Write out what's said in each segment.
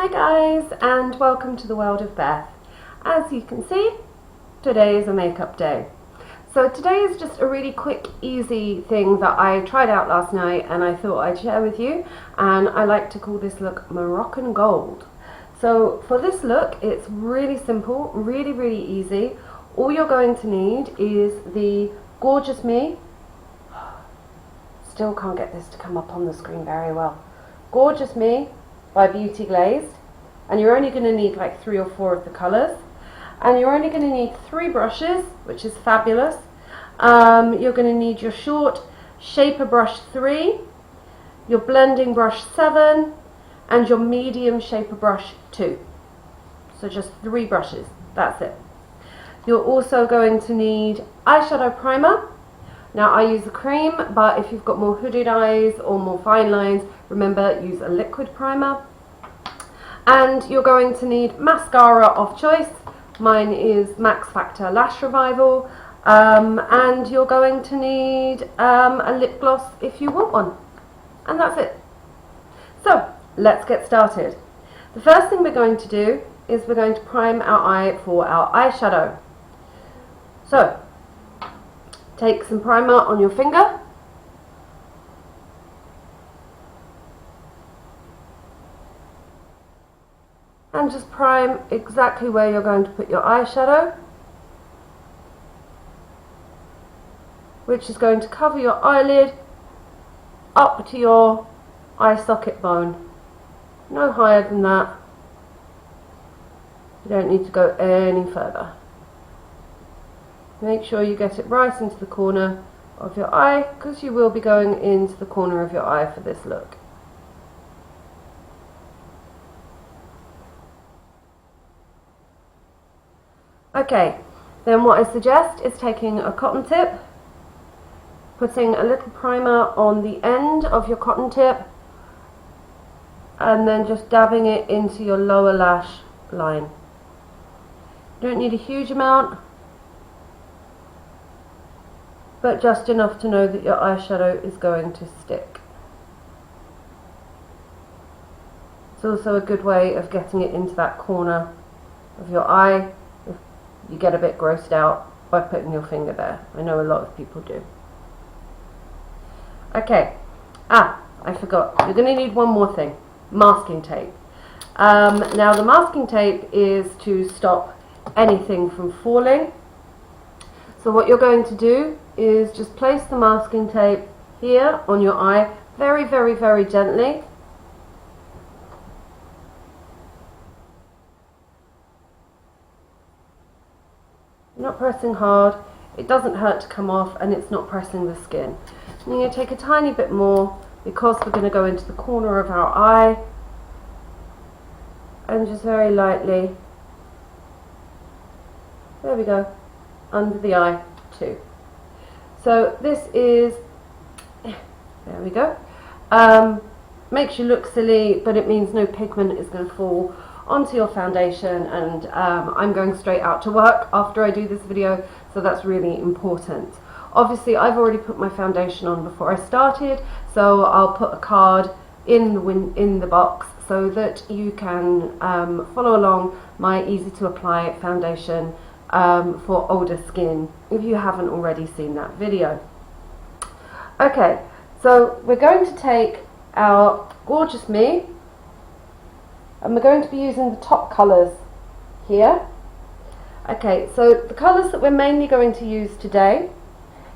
Hi guys, and welcome to the world of Beth. As you can see, today is a makeup day. So today is just a really quick, easy thing that I tried out last night and I thought I'd share with you, and I like to call this look Moroccan Gold. So for this look, it's really simple, really easy. All you're going to need is the Gorgeous Me. Still can't get this to come up on the screen very well. Gorgeous Me by Beauty Glazed, and you're only going to need like 3 or 4 of the colours, and you're only going to need 3 brushes, which is fabulous. You're going to need your short shaper brush 3, your blending brush 7, and your medium shaper brush 2. So just 3 brushes, that's it. You're also going to need eyeshadow primer. Now I use a cream, but if you've got more hooded eyes or more fine lines, remember, use a liquid primer. And you're going to need mascara of choice. Mine is Factor Lash Revival. And you're going to need a lip gloss if you want one. And that's it. So let's get started. The first thing we're going to do is we're going to prime our eye for our eyeshadow. So take some primer on your finger. And just prime exactly where you're going to put your eyeshadow, which is going to cover your eyelid up to your eye socket bone. No higher than that. You don't need to go any further. Make sure you get it right into the corner of your eye, because you will be going into the corner of your eye for this look. Okay, then what I suggest is taking a cotton tip, putting a little primer on the end of your cotton tip, and then just dabbing it into your lower lash line. You don't need a huge amount, but just enough to know that your eyeshadow is going to stick. It's also a good way of getting it into that corner of your eye if you get a bit grossed out by putting your finger there. I know a lot of people do. Okay, I forgot. You're going to need one more thing, masking tape. Now the masking tape is to stop anything from falling. So what you're going to do is just place the masking tape here on your eye, very gently. Not pressing hard, it doesn't hurt to come off, and it's not pressing the skin. And you're going to take a tiny bit more, because we're going to go into the corner of our eye, and just very lightly, there we go, under the eye too. So this is, there we go, makes you look silly, but it means no pigment is going to fall onto your foundation, and I'm going straight out to work after I do this video, so that's really important. Obviously I've already put my foundation on before I started, so I'll put a card in the box so that you can follow along my easy to apply foundation for older skin if you haven't already seen that video. Okay, so we're going to take our Gorgeous Me, and we're going to be using the top colours here. Okay, so the colours that we're mainly going to use today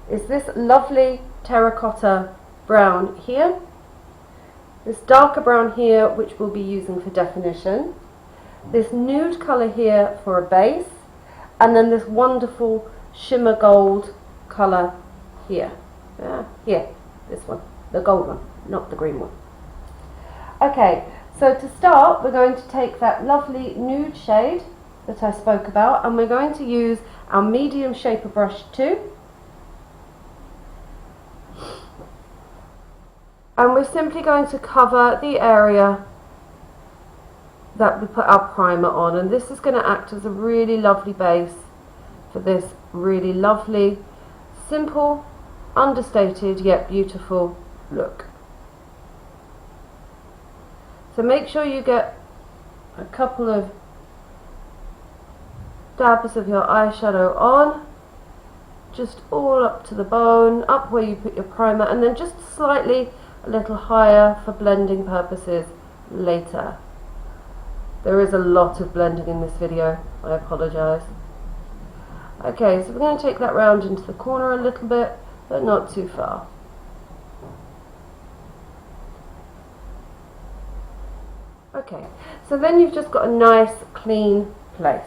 is this lovely terracotta brown here, this darker brown here, which we'll be using for definition, this nude colour here for a base, and then this wonderful shimmer gold colour here. Here, this one, the gold one, not the green one. Okay, so to start, we're going to take that lovely nude shade that I spoke about, and we're going to use our medium shaper brush 2. And we're simply going to cover the area that we put our primer on, and this is going to act as a really lovely base for this really lovely, simple, understated yet beautiful look. So make sure you get a couple of dabs of your eyeshadow on, just all up to the bone, up where you put your primer, and then just slightly a little higher for blending purposes later. There is a lot of blending in this video, I apologise. Okay, so we're going to take that round into the corner a little bit, but not too far. Okay, so then you've just got a nice clean place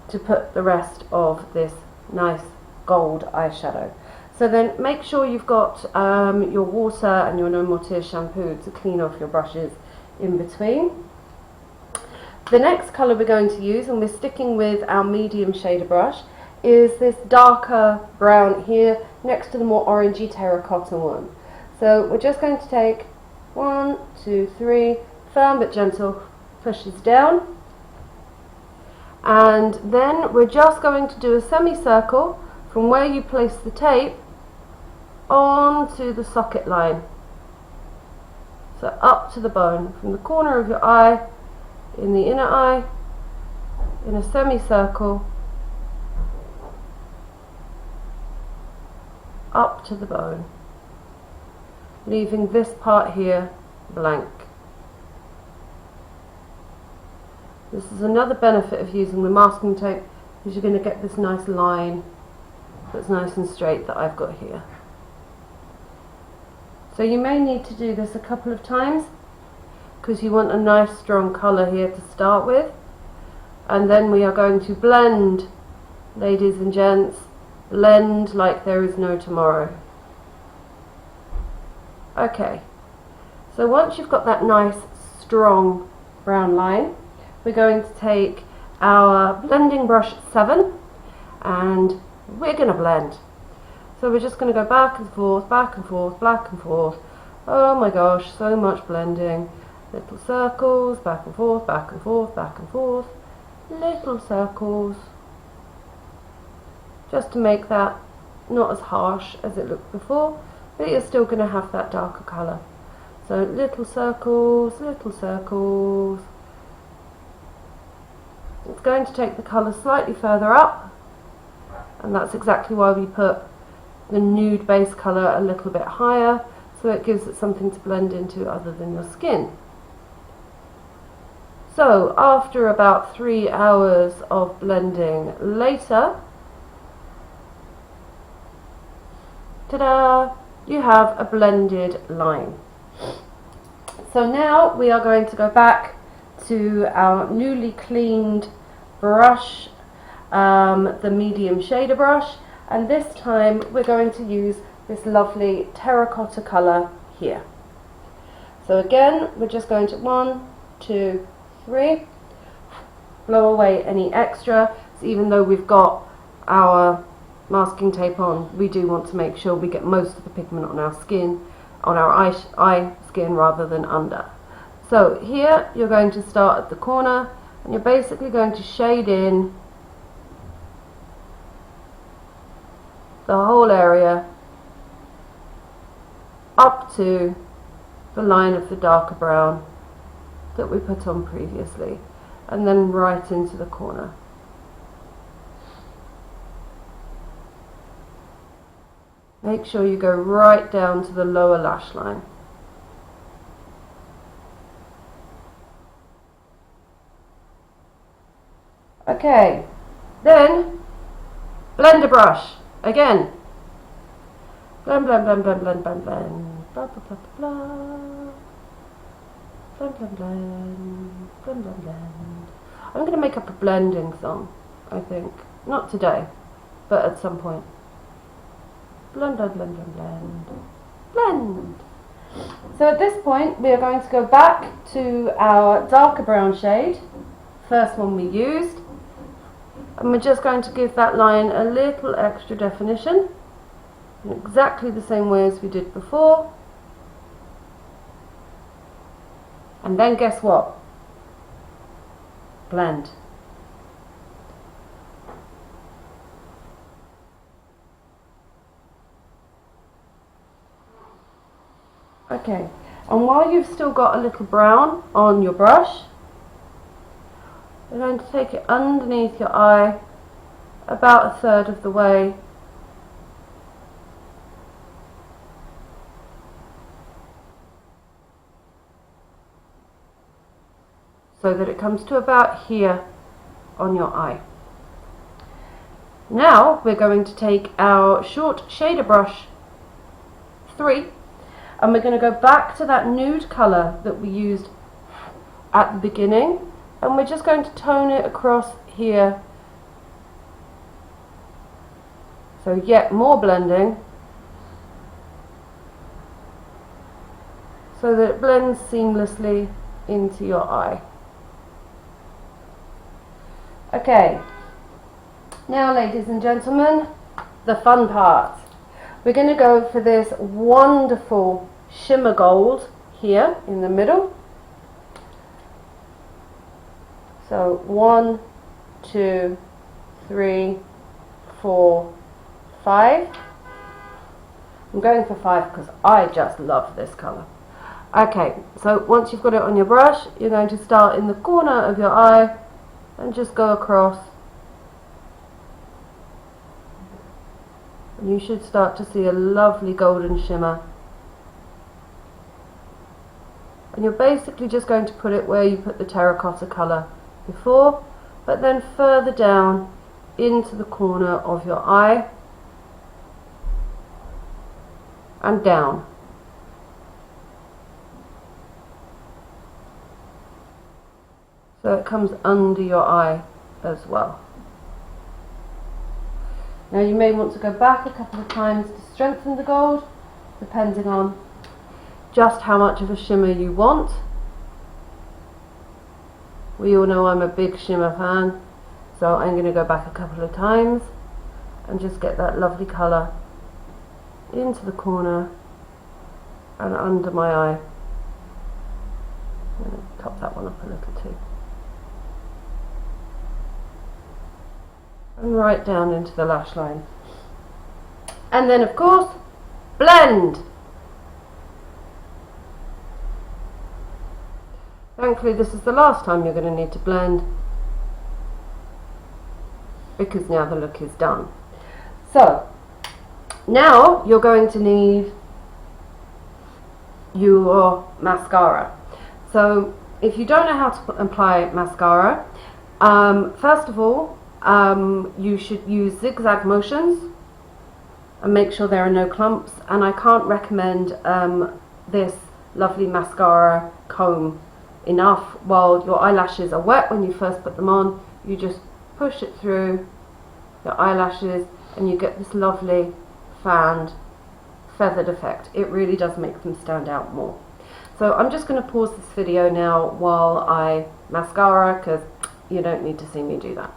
to put the rest of this nice gold eyeshadow. So then make sure you've got your water and your No More Tears shampoo to clean off your brushes in between. The next colour we're going to use, and we're sticking with our medium shader brush, is this darker brown here next to the more orangey terracotta one. So we're just going to take 1, 2, 3, firm but gentle pushes down, and then we're just going to do a semicircle from where you place the tape onto the socket line. So up to the bone, from the corner of your eye, in the inner eye, in a semicircle, up to the bone, leaving this part here blank. This is another benefit of using the masking tape, is you're going to get this nice line that's nice and straight that I've got here. So you may need to do this a couple of times because you want a nice strong colour here to start with, and then we are going to blend, ladies and gents, blend like there is no tomorrow. Okay, so once you've got that nice strong brown line, we're going to take our blending brush 7 and we're going to blend. So we're just going to go back and forth, back and forth, back and forth. Oh my gosh, so much blending. Little circles, back and forth, back and forth, back and forth. Little circles. Just to make that not as harsh as it looked before, but you're still going to have that darker colour. So little circles, little circles. It's going to take the colour slightly further up, and that's exactly why we put the nude base colour a little bit higher, so it gives it something to blend into other than your skin. So after about 3 hours of blending later, ta-da, you have a blended line. So now we are going to go back to our newly cleaned brush, the medium shader brush, and this time we're going to use this lovely terracotta colour here. So again, we're just going to 1, 2, 3, blow away any extra. So even though we've got our masking tape on, we do want to make sure we get most of the pigment on our skin, on our eye skin rather than under. So here you're going to start at the corner and you're basically going to shade in the whole area up to the line of the darker brown that we put on previously, and then right into the corner. Make sure you go right down to the lower lash line. Okay, then blender brush again. Blend, blend, blend, blend, blend, blend, blend, blah, blah, blah, blah. Blend, blend, blend, blend, blend, blend. I'm going to make up a blending song, I think. Not today, but at some point. Blend, blend, blend, blend, blend, blend. So at this point, we are going to go back to our darker brown shade, first one we used, and we're just going to give that line a little extra definition, in exactly the same way as we did before. And then guess what? Blend. Okay, and while you've still got a little brown on your brush, We're going to take it underneath your eye, about a third of the way. So that it comes to about here on your eye. Now we're going to take our short shader brush 3 and we're going to go back to that nude colour that we used at the beginning, and we're just going to tone it across here. So yet more blending, so that it blends seamlessly into your eye. Okay, now ladies and gentlemen, the fun part. We're going to go for this wonderful shimmer gold here in the middle. So 1, 2, 3, 4, 5. I'm going for 5 because I just love this colour. Okay, so once you've got it on your brush, you're going to start in the corner of your eye and just go across. And you should start to see a lovely golden shimmer. And you're basically just going to put it where you put the terracotta colour before, but then further down into the corner of your eye and down. So it comes under your eye as well. Now you may want to go back a couple of times to strengthen the gold, depending on just how much of a shimmer you want. We all know I'm a big shimmer fan, so I'm going to go back a couple of times and just get that lovely colour into the corner and under my eye. I'm going to top that one up a little too. And right down into the lash line. And then of course, blend! Thankfully this is the last time you're going to need to blend, because now the look is done. So now you're going to need your mascara. So if you don't know how to apply mascara, first of all you should use zigzag motions and make sure there are no clumps, and I can't recommend this lovely mascara comb enough while your eyelashes are wet. When you first put them on, you just push it through your eyelashes and you get this lovely fanned feathered effect. It really does make them stand out more. So I'm just going to pause this video now while I mascara, because you don't need to see me do that.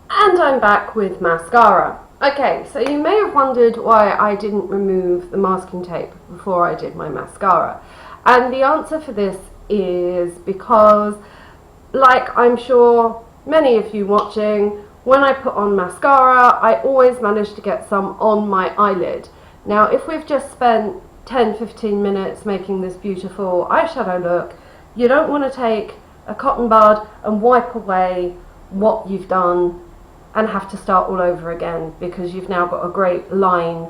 And I'm back with mascara. Okay, so you may have wondered why I didn't remove the masking tape before I did my mascara. And the answer for this is because, like I'm sure many of you watching, when I put on mascara, I always manage to get some on my eyelid. Now, if we've just spent 10-15 minutes making this beautiful eyeshadow look, you don't want to take a cotton bud and wipe away what you've done and have to start all over again, because you've now got a great line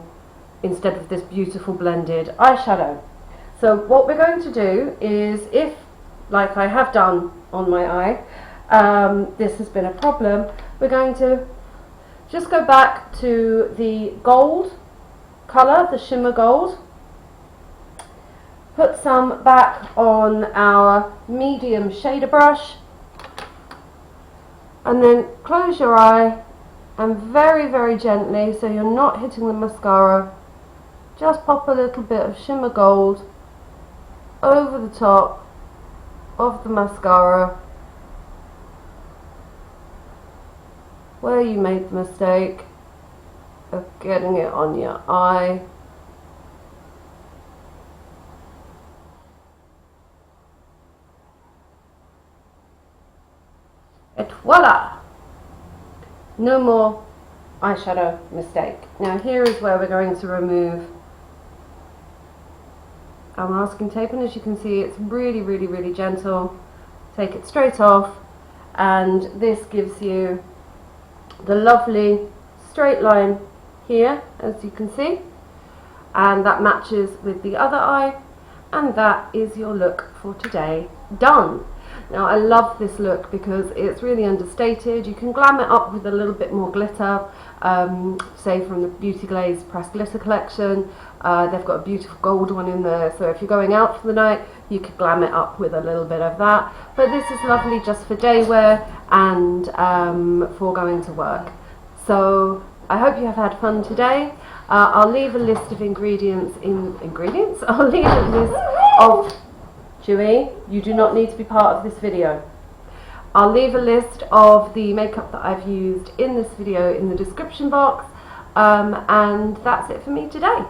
instead of this beautiful blended eyeshadow. So what we're going to do is, if, like I have done on my eye, this has been a problem, we're going to just go back to the gold colour, the shimmer gold, put some back on our medium shader brush, and then close your eye and very, very gently, so you're not hitting the mascara, just pop a little bit of shimmer gold over the top of the mascara where you made the mistake of getting it on your eye. And voila! No more eyeshadow mistake. Now here is where we're going to remove our masking tape, and as you can see, it's really, really, really gentle, take it straight off, and this gives you the lovely straight line here, as you can see, and that matches with the other eye, and that is your look for today done. Now I love this look because it's really understated. You can glam it up with a little bit more glitter, say from the Beauty Glaze Pressed Glitter collection. They've got a beautiful gold one in there, so if you're going out for the night you could glam it up with a little bit of that. But this is lovely just for day wear and for going to work. So I hope you have had fun today. I'll leave a list of ingredients. I'll leave a list of... Chewy, you do not need to be part of this video. I'll leave a list of the makeup that I've used in this video in the description box, and that's it for me today.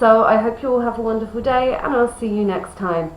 So I hope you all have a wonderful day, and I'll see you next time.